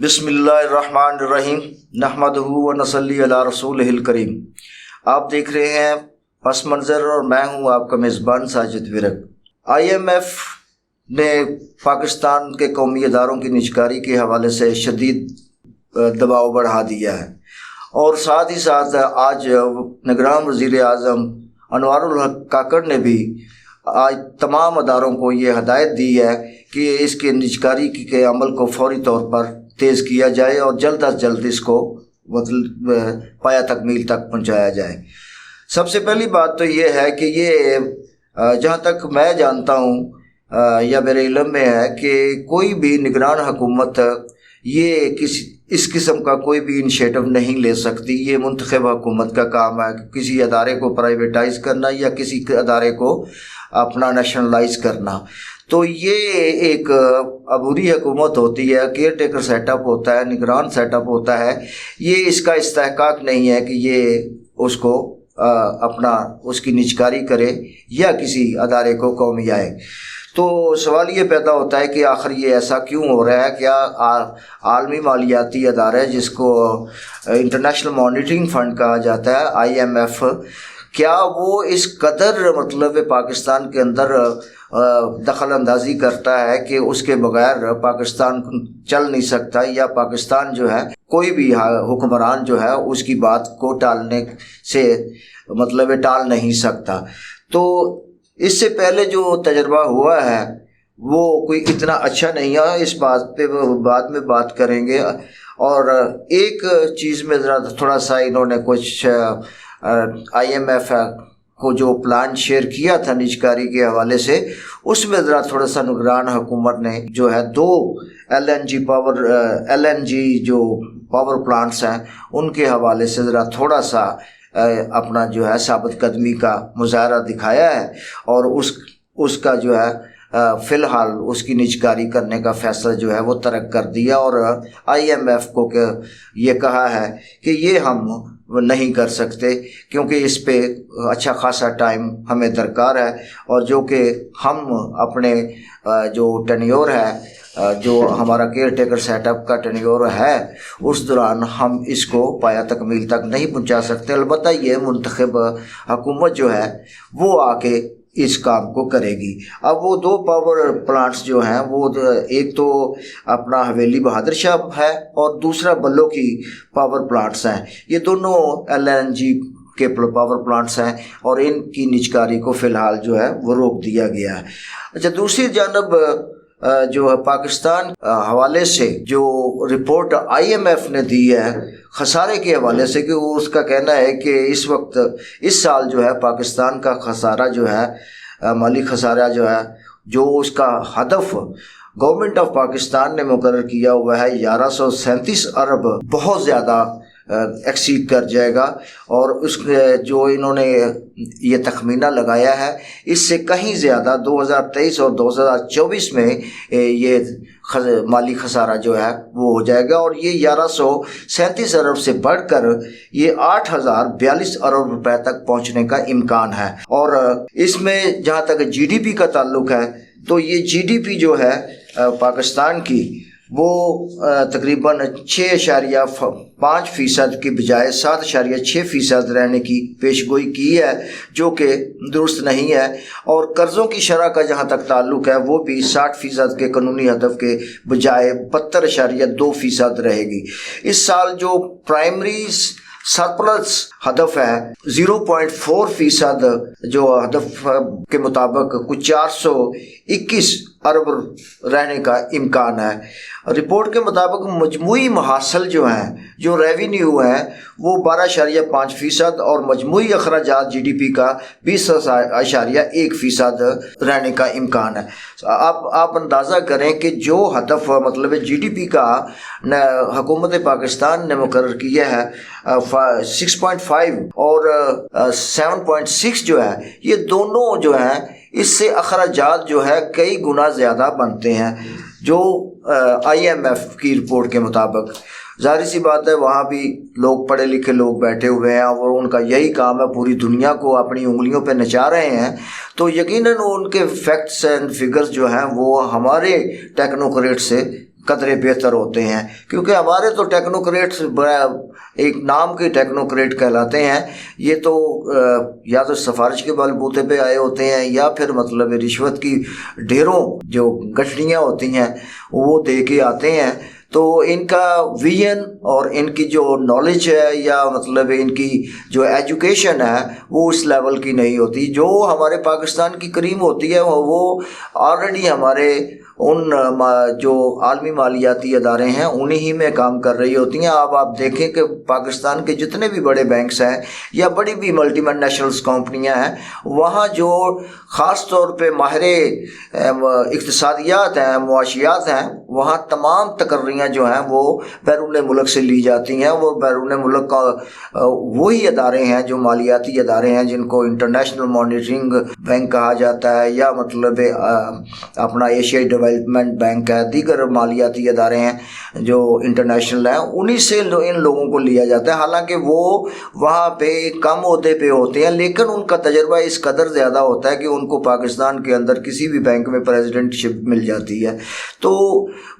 بسم اللہ الرحمن الرحیم نحمدہ و نصلی علی رسولہ الکریم۔ آپ دیکھ رہے ہیں پس منظر اور میں ہوں آپ کا میزبان Sajid Virk. I M F نے پاکستان کے قومی اداروں کی نجکاری کے حوالے سے شدید دباؤ بڑھا دیا ہے، اور ساتھ ہی ساتھ آج نگران وزیر اعظم انوار الحق کاکڑ نے بھی آج تمام اداروں کو یہ ہدایت دی ہے کہ اس کے نجکاری کے عمل کو فوری طور پر تیز کیا جائے اور جلد از جلد اس کو پایہ تکمیل تک پہنچایا جائے۔ سب سے پہلی بات تو یہ ہے کہ یہ جہاں تک میں جانتا ہوں یا میرے علم میں ہے کہ کوئی بھی نگران حکومت یہ اس قسم کا کوئی بھی انیشیٹو نہیں لے سکتی۔ یہ منتخب حکومت کا کام ہے کسی ادارے کو پرائیویٹائز کرنا یا کسی ادارے کو اپنا نیشنلائز کرنا۔ تو یہ ایک عبوری حکومت ہوتی ہے، کیئر ٹیکر سیٹ اپ ہوتا ہے، نگران سیٹ اپ ہوتا ہے۔ یہ اس کا استحقاق نہیں ہے کہ یہ اس کو اس کی نجکاری کرے یا کسی ادارے کو قومی آئے۔ تو سوال یہ پیدا ہوتا ہے کہ آخر یہ ایسا کیوں ہو رہا ہے؟ کیا عالمی مالیاتی ادارہ جس کو انٹرنیشنل مانیٹرنگ فنڈ کہا جاتا ہے آئی ایم ایف، کیا وہ اس قدر پاکستان کے اندر دخل اندازی کرتا ہے کہ اس کے بغیر پاکستان چل نہیں سکتا، یا پاکستان جو ہے کوئی بھی حکمران جو ہے اس کی بات کو ٹالنے سے ٹال نہیں سکتا؟ تو اس سے پہلے جو تجربہ ہوا ہے وہ کوئی اتنا اچھا نہیں ہے، اس بات پہ بعد میں بات کریں گے۔ اور ایک چیز میں ذرا تھوڑا سا انہوں نے کچھ آئی ایم ایف کو جو پلان شیئر کیا تھا نجکاری کے حوالے سے، اس میں ذرا تھوڑا سا نگران حکومت نے جو ہے 2 ایل این جی جو پاور پلانٹس ہیں ان کے حوالے سے ذرا تھوڑا سا اپنا جو ہے ثابت قدمی کا مظاہرہ دکھایا ہے، اور اس کا جو ہے فی الحال اس کی نجکاری کرنے کا فیصلہ جو ہے وہ ترک کر دیا، اور آئی ایم ایف کو یہ کہا ہے کہ یہ ہم نہیں کر سکتے کیونکہ اس پہ اچھا خاصا ٹائم ہمیں درکار ہے، اور جو کہ ہم اپنے جو ٹینیور ہے، جو ہمارا کیئر ٹیکر سیٹ اپ کا ٹینیور ہے، اس دوران ہم اس کو پایہ تکمیل تک نہیں پہنچا سکتے۔ البتہ یہ منتخب حکومت جو ہے وہ آ کے اس کام کو کرے گی۔ اب وہ 2 پاور پلانٹس جو ہیں وہ ایک تو اپنا حویلی بہادر شاہ ہے اور دوسرا بلو کی پاور پلانٹس ہیں۔ یہ دونوں ایل این جی کے پاور پلانٹس ہیں، اور ان کی نجکاری کو فی الحال جو ہے وہ روک دیا گیا ہے۔ اچھا، دوسری جانب جو ہے پاکستان حوالے سے جو رپورٹ آئی ایم ایف نے دی ہے خسارے کے حوالے سے، کہ اس کا کہنا ہے کہ اس سال جو ہے پاکستان کا خسارہ جو ہے مالی خسارہ جو اس کا ہدف گورنمنٹ آف پاکستان نے مقرر کیا ہوا ہے 1137 ارب، بہت زیادہ ایکسیڈ کر جائے گا، اور اس جو انہوں نے یہ تخمینہ لگایا ہے اس سے کہیں زیادہ 2023 اور 2024 میں یہ مالی خسارہ جو ہے وہ ہو جائے گا، اور یہ 1137 ارب سے بڑھ کر یہ 8042 ارب روپے تک پہنچنے کا امکان ہے۔ اور اس میں جہاں تک جی ڈی پی کا تعلق ہے تو یہ جی ڈی پی جو ہے پاکستان کی وہ تقریباً 6.5% کی بجائے 7.6% رہنے کی پیشگوئی کی ہے، جو کہ درست نہیں ہے۔ اور قرضوں کی شرح کا جہاں تک تعلق ہے وہ بھی 60% کے قانونی ہدف کے بجائے 72.2% رہے گی۔ اس سال جو پرائمری سرپلس ہدف ہے 0.4% جو ہدف کے مطابق کچھ 421 ارب رہنے کا امکان ہے۔ رپورٹ کے مطابق مجموعی محاصل جو ہیں، جو ریونیو ہیں، وہ 12.5% اور مجموعی اخراجات جی ڈی پی کا 20.1% رہنے کا امکان ہے۔ اب آپ اندازہ کریں کہ جو ہدف جی ڈی پی کا حکومت پاکستان نے مقرر کیا ہے 6.5 اور 7.6 جو ہے، یہ دونوں جو ہیں اس سے اخراجات جو ہے کئی گنا زیادہ بنتے ہیں جو آئی ایم ایف کی رپورٹ کے مطابق۔ ظاہر سی بات ہے وہاں بھی لوگ پڑھے لکھے لوگ بیٹھے ہوئے ہیں اور ان کا یہی کام ہے، پوری دنیا کو اپنی انگلیوں پہ نچا رہے ہیں، تو یقیناً ان کے فیکٹس اینڈ فگرز جو ہیں وہ ہمارے ٹیکنوکریٹ سے कदरे बेहतर होते हैं, क्योंकि हमारे तो टेक्नोक्रेट्स एक नाम के टेक्नोक्रेट कहलाते हैं। ये तो या तो सिफारिश के बलबूते पे आए होते हैं या फिर मतलब रिश्वत की ढेरों जो गठरियाँ होती हैं वो दे के आते हैं। तो इनका विजन और इनकी जो नॉलेज है या मतलब इनकी जो एजुकेशन है वो उस लेवल की नहीं होती। जो हमारे पाकिस्तान की करीम होती है वो ऑलरेडी हमारे उन जो आलमी मालियाती अदारे हैं उन्हीं में काम कर रही होती हैं। अब आप देखें कि पाकिस्तान के जितने भी बड़े बैंक्स हैं या बड़ी भी मल्टी नेशनल्स कंपनियां हैं, वहाँ जो ख़ास तौर पे माहिर इक़्तिसादियात हैं, मुआशियात हैं, वहाँ तमाम तकर्रियाँ जो हैं वो बैरून मुल्क से ली जाती हैं। वो बैरून मुल्क का वही अदारे हैं जो मालियाती अदारे हैं जिनको इंटरनेशनल मॉनिटरिंग बैंक कहा जाता है या मतलब अपना एशियाई डेवलपमेंट बैंक है, दीगर मालियाती अदारे हैं जो इंटरनेशनल हैं, उन्हीं से इन लोगों को लिया जाता है। हालांकि वो वहाँ पे कम ओहदे पे होते हैं लेकिन उनका तजर्बा इस कदर ज़्यादा होता है कि उनको पाकिस्तान के अंदर किसी भी बैंक में प्रेसिडेंटशिप मिल जाती है। तो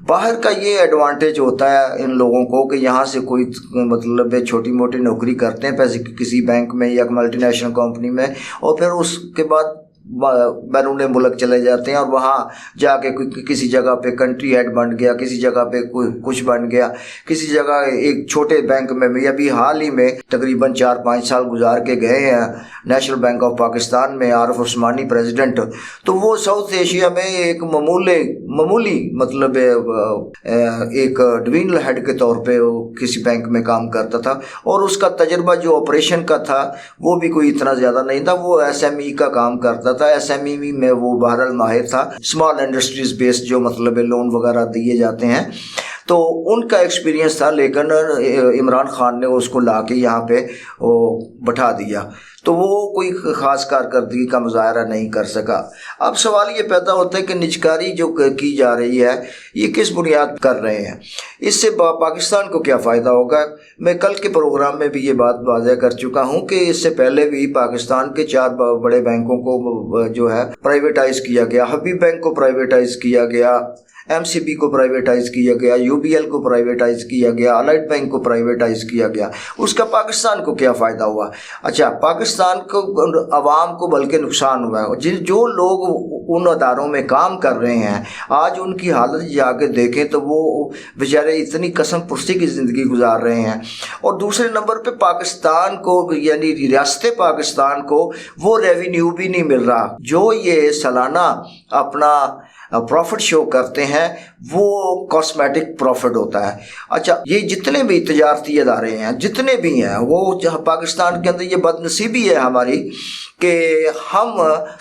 बाहर का ये एडवांटेज होता है इन लोगों को कि यहाँ से कोई मतलब छोटी मोटी नौकरी करते हैं पैसे किसी बैंक में या मल्टीनेशनल कंपनी में और फिर उसके बाद बैरून मुल्क चले जाते हैं और वहाँ जाके किसी जगह पे कंट्री हेड बन गया, किसी जगह पे कुछ बन गया, किसी जगह एक छोटे बैंक में। अभी हाल ही में तकरीबन 4-5 साल गुजार के गए हैं नेशनल बैंक ऑफ पाकिस्तान में आरिफ उस्मानी प्रेसिडेंट। तो वो साउथ एशिया में एक मामूली मतलब एक डिवीजनल हेड के तौर पे किसी बैंक में काम करता था और उसका तजर्बा जो ऑपरेशन का था वो भी कोई इतना ज़्यादा नहीं था। वो SME का काम करता था। SME में वो बहरहाल माहिर था, स्मॉल इंडस्ट्रीज बेस्ड जो मतलब लोन वगैरह दिए जाते हैं, तो उनका एक्सपीरियंस था। लेकिन इमरान खान ने उसको ला के यहाँ पे वो बैठा दिया तो वो कोई ख़ास कारकर्दगी का मुजाहरा नहीं कर सका। अब सवाल ये पैदा होता है कि निजकारी जो की जा रही है ये किस बुनियाद कर रहे हैं, इससे पाकिस्तान को क्या फ़ायदा होगा। मैं कल के प्रोग्राम में भी ये बात वाज़ह कर चुका हूँ कि इससे पहले भी पाकिस्तान के 4 बड़े बैंकों को जो है प्राइवेटाइज़ किया गया। हबीब बैंक को प्राइवेटाइज़ किया गया, MCB को प्राइवेटाइज किया गया, UBL को प्राइवेटाइज किया गया, अलाइड बैंक को प्राइवेटाइज किया गया। उसका पाकिस्तान को क्या फ़ायदा हुआ? अच्छा, पाकिस्तान को अवाम को बल्कि नुकसान हुआ है। जो लोग उन अदारों में काम कर रहे हैं आज उनकी हालत जाके देखें तो वो बेचारे इतनी कसम पुर्सी की ज़िंदगी गुजार रहे हैं। और दूसरे नंबर पे पाकिस्तान को यानी रियासत पाकिस्तान को वो रेवेन्यू भी नहीं मिल रहा जो ये सालाना अपना प्रॉफिट शो करते हैं, वो कॉस्मेटिक प्रॉफिट होता है। अच्छा, ये जितने भी तजारती अदारे हैं जितने भी हैं वो पाकिस्तान के अंदर ये बदनसीबी है हमारी कि हम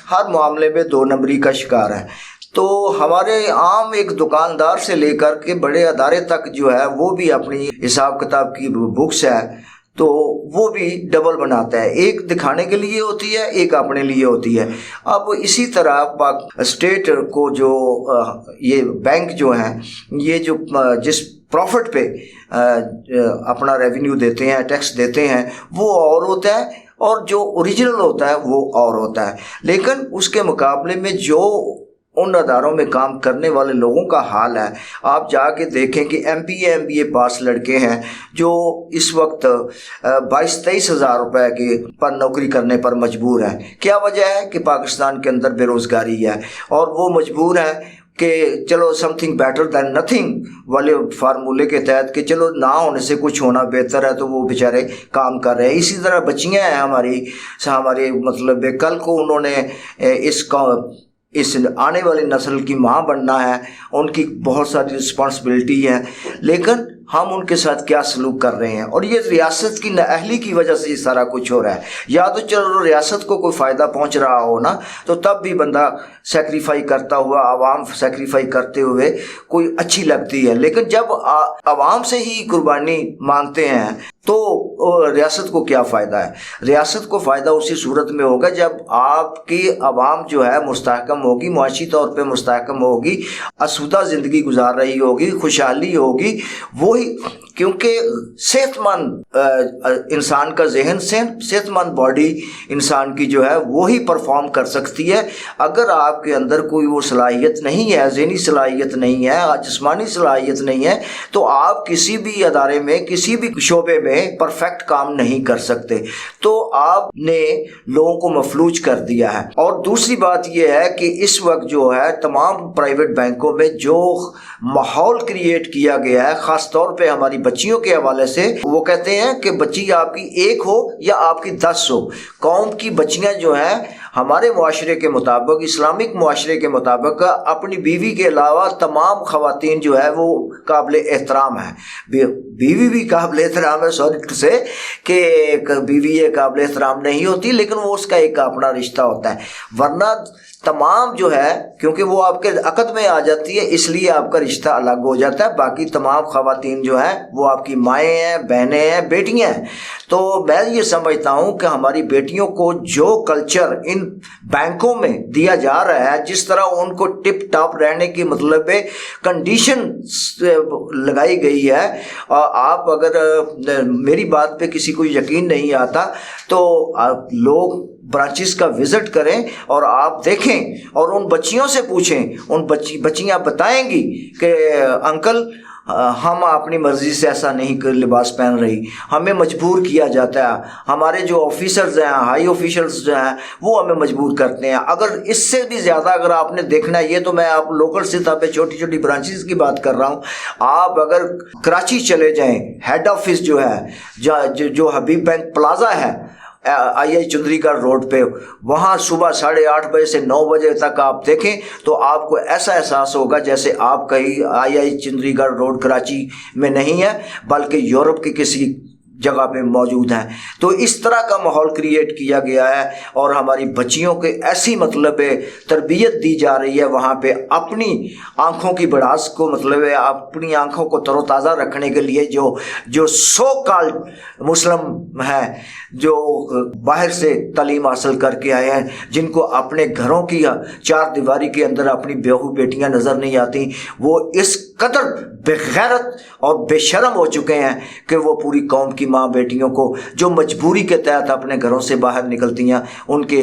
हर मामले में 2 नंबरी का शिकार हैं। तो हमारे आम एक दुकानदार से लेकर के बड़े अदारे तक जो है वो भी अपनी हिसाब किताब की बुक्स है तो वो भी डबल बनाता है, एक दिखाने के लिए होती है, एक अपने लिए होती है। अब इसी तरह स्टेट को जो ये बैंक जो हैं ये जो जिस प्रॉफिट पे अपना रेवेन्यू देते हैं, टैक्स देते हैं, वो और होता है और जो ओरिजिनल होता है वो और होता है। लेकिन उसके मुकाबले में जो उन अदारों में काम करने वाले लोगों का हाल है, आप जाके देखें कि MBA पास लड़के हैं जो इस वक्त 22-23 हज़ार रुपए के पर नौकरी करने पर मजबूर हैं। क्या वजह है कि पाकिस्तान के अंदर बेरोज़गारी है और वो मजबूर हैं कि चलो समथिंग बेटर दैन नथिंग वाले फार्मूले के तहत कि चलो ना होने से कुछ होना बेहतर है, तो वो बेचारे काम कर रहे हैं। इसी तरह बच्चियाँ हैं हमारे मतलब कल को उन्होंने इस आने वाली नस्ल की माँ बनना है, उनकी बहुत सारी रिस्पॉन्सिबिलिटी है, लेकिन हम उनके साथ क्या सलूक कर रहे हैं। और ये रियासत की नाअहली की वजह से ये सारा कुछ हो रहा है। या तो चलो रियासत को कोई फ़ायदा पहुंच रहा हो ना तो तब भी बंदा सेक्रीफाई करता हुआ, आवाम सेक्रीफाई करते हुए कोई अच्छी लगती है, लेकिन जब आवाम से ही कुर्बानी मांगते हैं तो रियासत को क्या फ़ायदा है। रियासत को फ़ायदा उसी सूरत में होगा जब आपकी आवाम जो है मुस्तहकम होगी, मुआशी तौर पे मुस्तहकम होगी, आसूदा ज़िंदगी गुजार रही होगी, खुशहाली होगी, वही वही, क्योंकि सेहतमंद इंसान का जहन, सेहतमंद बॉडी इंसान की जो है वही परफॉर्म कर सकती है। अगर आपके अंदर कोई वो सलाहियत नहीं है, ज़हनी सलाहियत नहीं है, जिस्मानी सलाहियत नहीं है, तो आप किसी भी अदारे में, किसी भी शोबे में परफेक्ट काम नहीं कर सकते। तो आपने लोगों को मफलूज कर दिया है। और दूसरी बात यह है कि इस वक्त जो है तमाम प्राइवेट बैंकों में जो माहौल क्रिएट किया गया है, ख़ास तौर पे हमारी बच्चियों के हवाले से, वो कहते हैं कि बच्ची आपकी एक हो या आपकी 10 हो, कौम की बच्चियां जो हैं हमारे मुआशरे के मुताबिक, इस्लामिक मुआशरे के मुताबिक, अपनी बीवी के अलावा तमाम ख़वातीन जो है वो काबिल एहतराम है। बीवी भी काबिल एहतराम है, सॉरी से कि बीवी ये काबिल एहतराम नहीं होती, लेकिन वो उसका एक अपना रिश्ता होता है। वरना तमाम जो है, क्योंकि वो आपके अक़द में आ जाती है, इसलिए आपका रिश्ता अलग हो जाता है। बाकी तमाम ख़वातीन जो हैं वो आपकी माएँ हैं, बहनें हैं, बेटियाँ हैं। तो मैं ये समझता हूँ कि हमारी बेटियों को जो कल्चर इन बैंकों में दिया जा रहा है, जिस तरह उनको टिप टॉप रहने की मतलब कंडीशन लगाई गई है, आप अगर मेरी बात पे किसी को यकीन नहीं आता तो आप लोग ब्रांचेस का विज़िट करें और आप देखें और उन बच्चियों से पूछें। उन बच्चियाँ बताएंगी कि अंकल हम अपनी मर्ज़ी से ऐसा नहीं कर लिबास पहन रही, हमें मजबूर किया जाता है, हमारे जो ऑफिसर्स हैं, हाई ऑफिशियल्स जो हैं वो हमें मजबूर करते हैं। अगर इससे भी ज़्यादा अगर आपने देखना है, ये तो मैं आप लोकल सतह पे छोटी छोटी ब्रांचेस की बात कर रहा हूँ। आप अगर कराची चले जाएँ, हेड ऑफिस जो है जो हबीब बैंक प्लाजा है आई चुंदरीगढ़ रोड पे, वहाँ सुबह 8:30 बजे से 9 बजे तक आप देखें तो आपको ऐसा एहसास होगा जैसे आप कहीं आई चुंदरीगढ़ रोड कराची में नहीं है, बल्कि यूरोप के किसी जगह पे मौजूद हैं। तो इस तरह का माहौल क्रिएट किया गया है और हमारी बच्चियों के ऐसी मतलब तरबियत दी जा रही है वहाँ पे, अपनी आँखों की बढ़ास को मतलब अपनी आँखों को तरोताज़ा रखने के लिए जो सो कॉल्ड मुस्लिम हैं, जो बाहर से तालीम हासिल करके आए हैं, जिनको अपने घरों की चार दीवारी के अंदर अपनी बहू बेटियाँ नज़र नहीं आती, वो इस कदर बेगैरत और बेशर्म हो चुके हैं कि वो पूरी कौम की माँ बेटियों को जो मजबूरी के तहत अपने घरों से बाहर निकलती हैं, उनके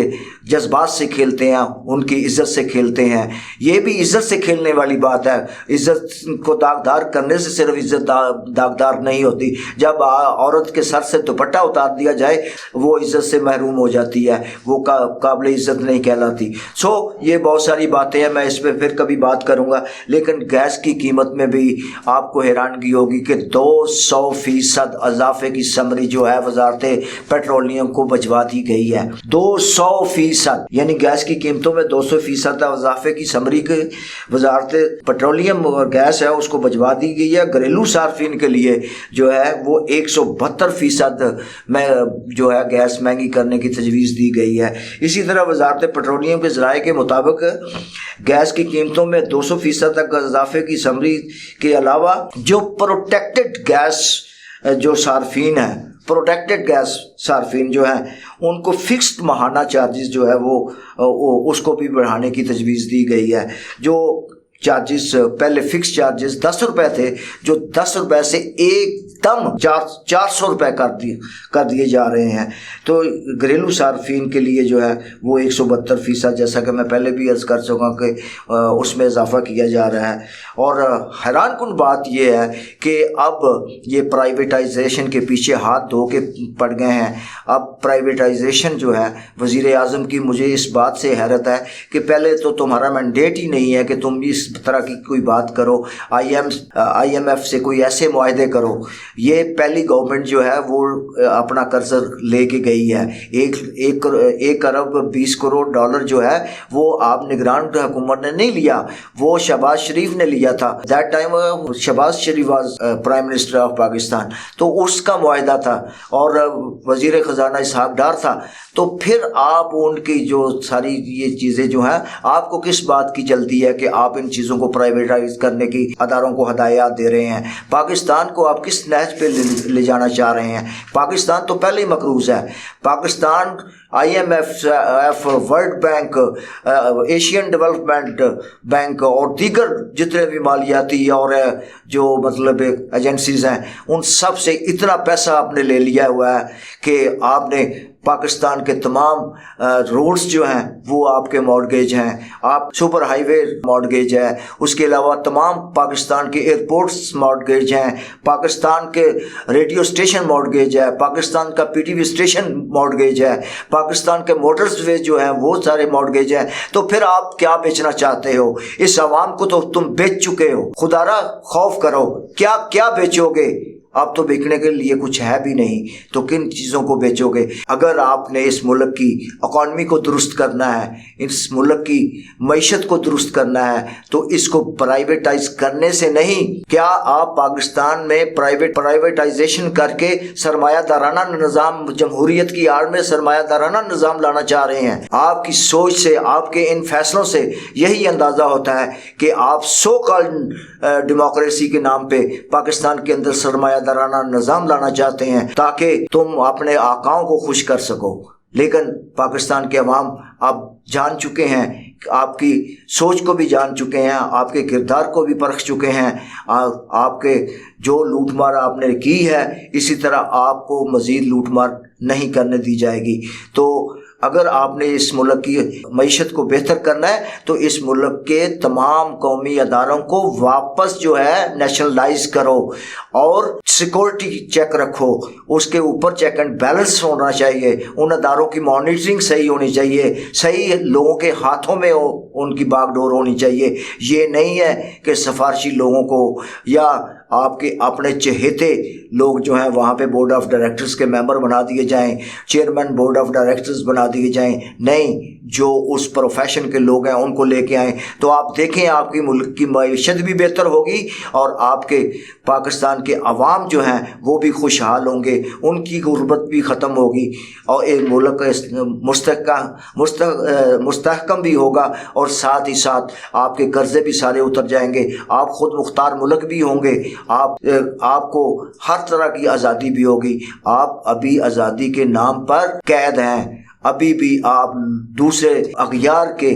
जज्बात से खेलते हैं, उनकी इज़्ज़त से खेलते हैं। ये भी इज़्ज़त से खेलने वाली बात है। इज़्ज़त को दागदार करने से सिर्फ इज़्ज़त दागदार नहीं होती, जब औरत के सर से दुपट्टा उतार दिया जाए वो इज़्ज़त से महरूम हो जाती है, वो काबिल इज़्ज़त नहीं कहलाती। ये बहुत सारी बातें हैं, मैं इस पर फिर कभी बात करूँगा। लेकिन गैस की कीमत में भी आपको हैरानगी होगी कि 200% इजाफे की समरी जो है वजारत पेट्रोलियम को भिजवा दी गई है। 200%, यानी गैस की कीमतों में 200% इजाफे की समरी के वजारत पेट्रोलियम और गैस है उसको भिजवा दी गई है। घरेलू सार्फिन के लिए जो है वो 172% में जो है गैस महंगी करने की तजवीज़ दी गई है। इसी तरह वजारत पेट्रोलियम के ज़राए के मुताबिक गैस की कीमतों में 200% तक इजाफे की समरी के अलावा जो प्रोटेक्टेड गैस जो सार्फिन है, प्रोटेक्टेड गैस सार्फिन जो है उनको फिक्स्ड माहाना चार्जेस जो है वो उसको भी बढ़ाने की तजवीज़ दी गई है। जो चार्जेस पहले फिक्स चार्जेस 10 रुपये थे, जो 10 रुपये से एकदम 400 रुपये कर दिए जा रहे हैं। तो घरेलू सार्फिन के लिए जो है वो 172%, जैसा कि मैं पहले भी अर्ज़ कर चुका कि उसमें इजाफा किया जा रहा है। और हैरानकुन बात यह है कि अब ये प्राइवेटाइजेशन के पीछे हाथ धो के पड़ गए हैं। अब प्राइवेटाइजेशन जो है वज़ीर आज़म की, मुझे इस बात से हैरत है कि पहले तो तुम्हारा मैंडेट ही नहीं है कि तुम इस तरह की कोई बात करो, IMF से कोई ऐसे मुआहदे करो। ये पहली गवर्नमेंट जो है वो अपना कर्ज लेके गई है। 1 अरब 20 करोड़ डॉलर जो है वो आप निगरान हुकूमत ने नहीं लिया, वो शहबाज शरीफ ने लिया था। That time Shahbaz Sharif was prime minister of Pakistan, तो उसका मुआहदा था और वजीर ख़जाना इसहाक डार था। तो फिर आप उनकी जो सारी ये चीज़ें जो हैं, आपको किस बात की जल्दी है कि आप इन चीज़ों को प्राइवेटाइज करने की अदारों को हदायत दे रहे हैं? पाकिस्तान को आप किस नहज पे ले जाना चाह रहे हैं? पाकिस्तान तो पहले ही मकरूज़ है। Pakistan IMF, world bank, Asian development bank और दीगर जितने भी मालियाती और जो मतलब एजेंसीज हैं, उन सब से इतना पैसा आपने ले लिया हुआ है कि आपने पाकिस्तान के तमाम रोड्स जो हैं वो आपके मॉर्गेज हैं, आप सुपर हाईवे मॉर्गेज है, उसके अलावा तमाम पाकिस्तान के एयरपोर्ट्स मॉर्गेज हैं, पाकिस्तान के रेडियो स्टेशन मॉर्गेज है, पाकिस्तान का PTV स्टेशन मॉर्गेज है, पाकिस्तान के मोटर्सवे जो हैं वो सारे मॉर्गेज हैं। तो फिर आप क्या बेचना चाहते हो? इस आवाम को तो तुम बेच चुके हो। खुदारा खौफ करो, क्या क्या बेचोगे? आप तो बेचने के लिए कुछ है भी नहीं, तो किन चीज़ों को बेचोगे? अगर आपने इस मुल्क की इकॉनमी को दुरुस्त करना है, इस मुल्क की मईशत को दुरुस्त करना है, तो इसको प्राइवेटाइज करने से नहीं। क्या आप पाकिस्तान में प्राइवेटाइजेशन करके सरमायादाराना निज़ाम, जमहूरियत की आड़ में सरमायादाराना निज़ाम लाना चाह रहे हैं? आपकी सोच से, आपके इन फैसलों से यही अंदाज़ा होता है कि आप सो कॉल्ड डेमोक्रेसी के नाम पे पाकिस्तान के अंदर सरमायादाराना निज़ाम लाना चाहते हैं ताकि तुम अपने आकाओं को खुश कर सको। लेकिन पाकिस्तान के अवाम आप जान चुके हैं, आपकी सोच को भी जान चुके हैं, आपके किरदार को भी परख चुके हैं। आपके जो लूटमार आपने की है, इसी तरह आपको मज़ीद लूटमार नहीं करने दी जाएगी। तो अगर आपने इस मुल्क की मईशत को बेहतर करना है तो इस मुल्क के तमाम कौमी अदारों को वापस जो है नेशनलाइज करो और सिक्योरिटी चेक रखो, उसके ऊपर चेक एंड बैलेंस होना चाहिए, उन अदारों की मॉनिटरिंग सही होनी चाहिए, सही लोगों के हाथों में उनकी बागडोर होनी चाहिए। ये नहीं है कि सिफारशी लोगों को या आपके अपने चहेते लोग जो हैं वहाँ पे बोर्ड ऑफ डायरेक्टर्स के मेंबर बना दिए जाएं, चेयरमैन बोर्ड ऑफ डायरेक्टर्स बना दिए जाएं। नहीं, जो उस प्रोफेशन के लोग हैं उनको लेके आएँ, तो आप देखें आपकी मुल्क की मईशत भी बेहतर होगी और आपके पाकिस्तान के अवाम जो हैं वो भी खुशहाल होंगे, उनकी गुर्बत भी ख़त्म होगी और एक मुल्क मुस्तहकम भी होगा और साथ ही साथ आपके कर्जे भी सारे उतर जाएंगे, आप खुद मुख्तार मुल्क भी होंगे, आपको हर तरह की आज़ादी भी होगी। आप अभी आज़ादी के नाम पर कैद हैं, अभी भी आप दूसरे अगयार के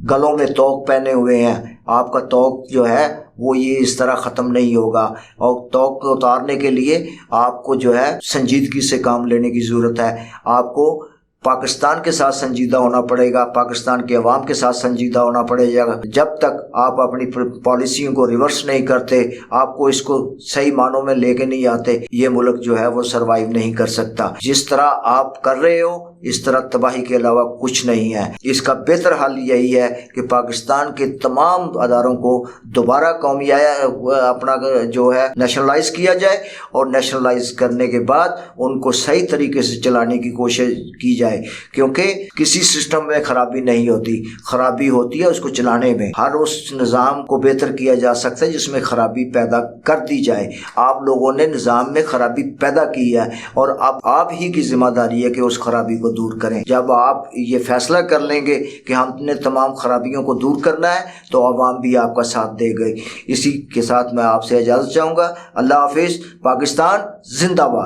गलों में तोक पहने हुए हैं। आपका तोक जो है वो ये इस तरह ख़त्म नहीं होगा और तोक को उतारने के लिए आपको जो है संजीदगी से काम लेने की ज़रूरत है। आपको पाकिस्तान के साथ संजीदा होना पड़ेगा, पाकिस्तान के अवाम के साथ संजीदा होना पड़ेगा। जब तक आप अपनी पॉलिसियों को रिवर्स नहीं करते, आपको इसको सही मानों में लेके नहीं आते, ये मुल्क जो है वो सरवाइव नहीं कर सकता। जिस तरह आप कर रहे हो इस तरह तबाही के अलावा कुछ नहीं है। इसका बेहतर हल यही है कि पाकिस्तान के तमाम अदारों को दोबारा कौमी अपना जो है नेशनलाइज किया जाए और नेशनलाइज करने के बाद उनको सही तरीके से चलाने की कोशिश की जाए, क्योंकि किसी सिस्टम में खराबी नहीं होती, खराबी होती है उसको चलाने में। हर उस निज़ाम को बेहतर किया जा सकता है जिसमें खराबी पैदा कर दी जाए। आप लोगों ने निज़ाम में खराबी पैदा की है और अब आप ही की जिम्मेदारी है कि उस खराबी को दूर करें। जब आप ये फैसला कर लेंगे कि हमने तमाम खराबियों को दूर करना है तो अवाम भी आपका साथ देगी। इसी के साथ मैं आपसे इजाज़त चाहूँगा। अल्लाह हाफिज़। पाकिस्तान जिंदाबाद।